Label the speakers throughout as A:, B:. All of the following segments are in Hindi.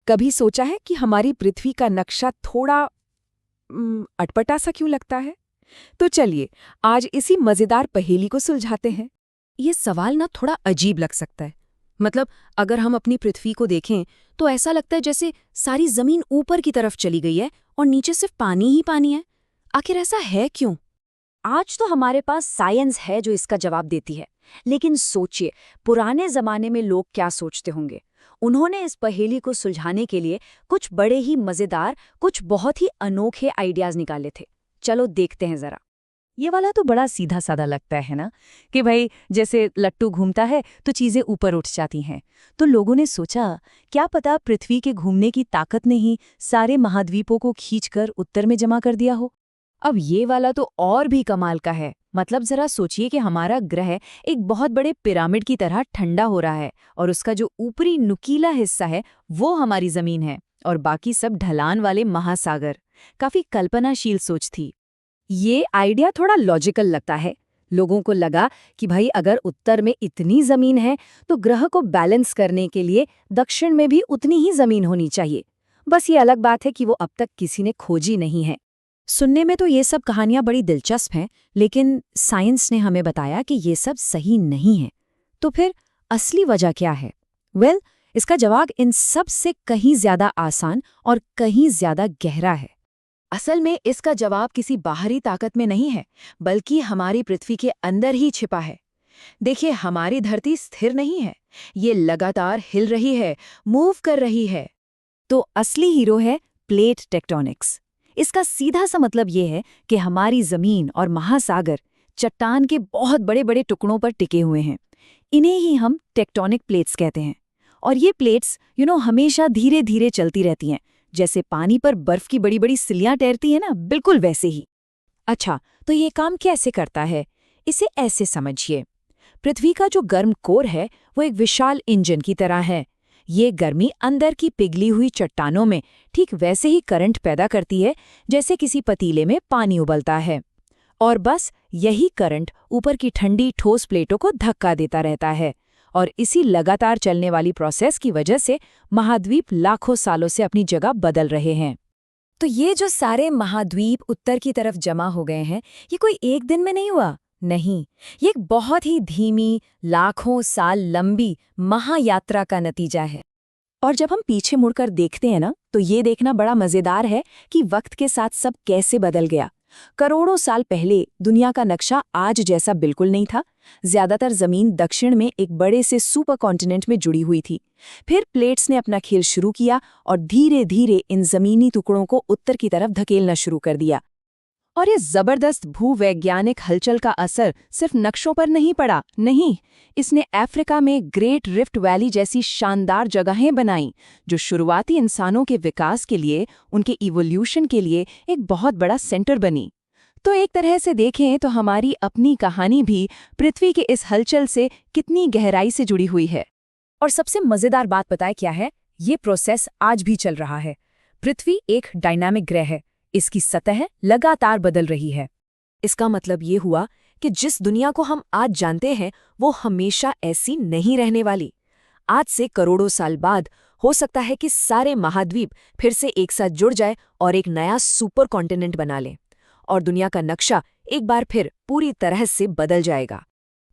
A: कभी सोचा है कि हमारी पृथ्वी का नक्शा थोड़ा अटपटा सा क्यों लगता है? तो चलिए आज इसी मजेदार पहेली को सुलझाते हैं।
B: ये सवाल ना थोड़ा अजीब लग सकता है। मतलब अगर हम अपनी पृथ्वी को देखें तो ऐसा लगता है जैसे सारी जमीन ऊपर की तरफ चली गई है और नीचे सिर्फ पानी ही पानी है। आखिर ऐसा है क्यों?
C: आज तो हमारे पास साइंस है जो इसका जवाब देती है, लेकिन सोचिए पुराने जमाने में लोग क्या सोचते होंगे। उन्होंने इस पहेली को सुलझाने के लिए कुछ बड़े ही मजेदार, कुछ बहुत ही अनोखे आइडियाज निकाले थे। चलो देखते हैं जरा।
D: ये वाला तो बड़ा सीधा साधा लगता है ना, कि भाई जैसे लट्टू घूमता है तो चीजें ऊपर उठ जाती हैं। तो लोगों ने सोचा, क्या पता पृथ्वी के घूमने की ताकत ने ही सारे महाद्वीपों को खींचकर उत्तर में जमा कर दिया हो।
B: अब ये वाला तो और भी कमाल का है। मतलब जरा सोचिए कि हमारा ग्रह एक बहुत बड़े पिरामिड की तरह ठंडा हो रहा है और उसका जो ऊपरी नुकीला हिस्सा है वो हमारी जमीन है और बाकी सब ढलान वाले महासागर। काफी कल्पनाशील सोच थी।
C: ये आइडिया थोड़ा लॉजिकल लगता है। लोगों को लगा कि भाई अगर उत्तर में इतनी जमीन है तो ग्रह को बैलेंस करने के लिए दक्षिण में भी उतनी ही जमीन होनी चाहिए। बस ये अलग बात है कि वो अब तक किसी ने खोजी नहीं है।
B: सुनने में तो ये सब कहानियां बड़ी दिलचस्प हैं, लेकिन साइंस ने हमें बताया कि ये सब सही नहीं है। तो फिर असली वजह क्या है? इसका जवाब इन सब से कहीं ज्यादा आसान और कहीं ज्यादा गहरा है। असल में इसका जवाब किसी बाहरी ताकत में नहीं है, बल्कि हमारी पृथ्वी के अंदर ही छिपा है। देखिए, हमारी धरती स्थिर नहीं है, ये लगातार हिल रही है, मूव कर रही है। तो असली हीरो है प्लेट टेक्टोनिक्स। इसका सीधा सा मतलब ये है कि हमारी जमीन और महासागर चट्टान के बहुत बड़े बड़े टुकड़ों पर टिके हुए हैं। इन्हें ही हम टेक्टोनिक प्लेट्स कहते हैं। और ये प्लेट्स हमेशा धीरे धीरे चलती रहती हैं, जैसे पानी पर बर्फ की बड़ी बड़ी सिल्लियां तैरती है ना, बिल्कुल वैसे ही। अच्छा, तो ये काम कैसे करता है? इसे ऐसे समझिए। पृथ्वी का जो गर्म कोर है वो एक विशाल इंजन की तरह है। ये गर्मी अंदर की पिघली हुई चट्टानों में ठीक वैसे ही करंट पैदा करती है जैसे किसी पतीले में पानी उबलता है। और बस यही करंट ऊपर की ठंडी ठोस प्लेटों को धक्का देता रहता है। और इसी लगातार चलने वाली प्रोसेस की वजह से महाद्वीप लाखों सालों से अपनी जगह बदल रहे हैं।
C: तो ये जो सारे महाद्वीप उत्तर की तरफ जमा हो गए हैं, ये कोई एक दिन में नहीं हुआ। नहीं, ये एक बहुत ही धीमी, लाखों साल लंबी महायात्रा का नतीजा है।
B: और जब हम पीछे मुड़कर देखते हैं ना, तो ये देखना बड़ा मजेदार है कि वक्त के साथ सब कैसे बदल गया। करोड़ों साल पहले दुनिया का नक्शा आज जैसा बिल्कुल नहीं था। ज्यादातर जमीन दक्षिण में एक बड़े से सुपर कॉन्टिनेंट में जुड़ी हुई थी। फिर प्लेट्स ने अपना खेल शुरू किया और धीरे धीरे इन जमीनी टुकड़ों को उत्तर की तरफ धकेलना शुरू कर दिया। और ये जबरदस्त भूवैज्ञानिक हलचल का असर सिर्फ नक्शों पर नहीं पड़ा। नहीं, इसने अफ्रीका में ग्रेट रिफ्ट वैली जैसी शानदार जगहें बनाई, जो शुरुआती इंसानों के विकास के लिए, उनके इवोल्यूशन के लिए एक बहुत बड़ा सेंटर बनी। तो एक तरह से देखें तो हमारी अपनी कहानी भी पृथ्वी के इस हलचल से कितनी गहराई से जुड़ी हुई है।
C: और सबसे मजेदार बात पता है क्या है? ये प्रोसेस आज भी चल रहा है। पृथ्वी एक डायनामिक ग्रह है। इसकी सतह लगातार बदल रही है।
B: इसका मतलब ये हुआ कि जिस दुनिया को हम आज जानते हैं वो हमेशा ऐसी नहीं रहने वाली। आज से करोड़ों साल बाद हो सकता है कि सारे महाद्वीप फिर से एक साथ जुड़ जाए और एक नया सुपर कॉन्टिनेंट बना लें, और दुनिया का नक्शा एक बार फिर पूरी तरह से बदल जाएगा।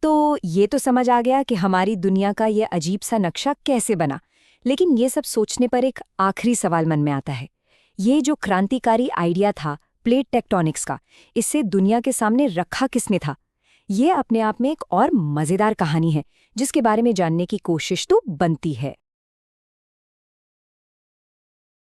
C: तो ये तो समझ आ गया कि हमारी दुनिया का ये अजीब सा नक्शा कैसे बना। लेकिन ये सब सोचने पर एक आखिरी सवाल मन में आता है। ये जो क्रांतिकारी आइडिया था प्लेट टेक्टोनिक्स का, इससे दुनिया के सामने रखा किसने था? ये अपने आप में एक और मजेदार कहानी है जिसके बारे में जानने की कोशिश तो बनती है।